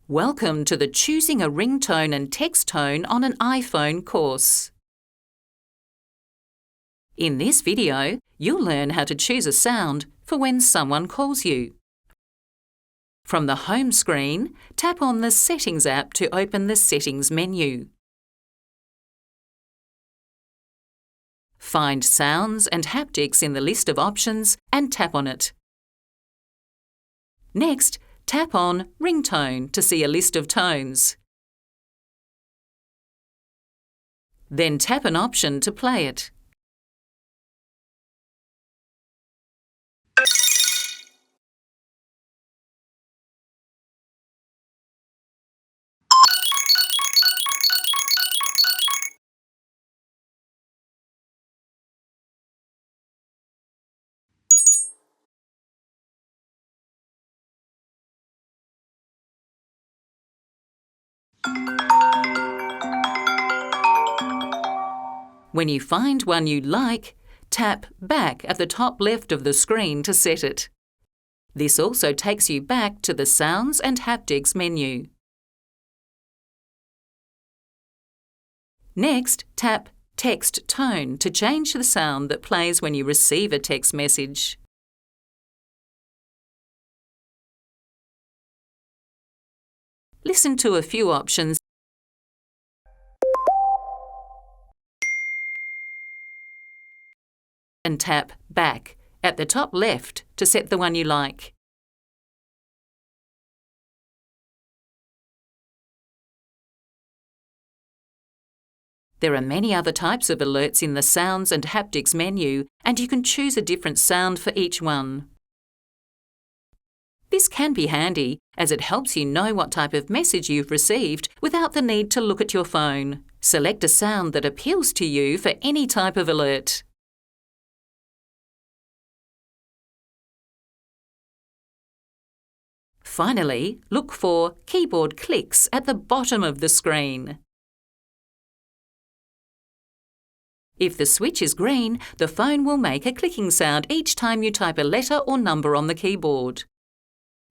Welcome to the Choosing a Ringtone and Text Tone on an iPhone course. In this video, you'll learn how to choose a sound for when someone calls you. From the home screen, tap on the Settings app to open the Settings menu. Find Sounds and Haptics in the list of options and tap on it. Next, tap on Ringtone to see a list of tones. Then tap an option to play it. When you find one you like, tap Back at the top left of the screen to set it. This also takes you back to the Sounds and Haptics menu. Next, tap Text Tone to change the sound that plays when you receive a text message. Listen to a few options and tap Back at the top left to set the one you like. There are many other types of alerts in the Sounds and Haptics menu, and you can choose a different sound for each one. This can be handy, as it helps you know what type of message you've received without the need to look at your phone. Select a sound that appeals to you for any type of alert. Finally, look for keyboard clicks at the bottom of the screen. If the switch is green, the phone will make a clicking sound each time you type a letter or number on the keyboard.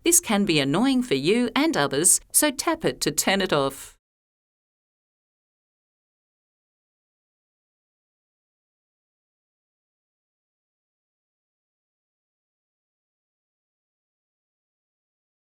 This can be annoying for you and others, so tap it to turn it off.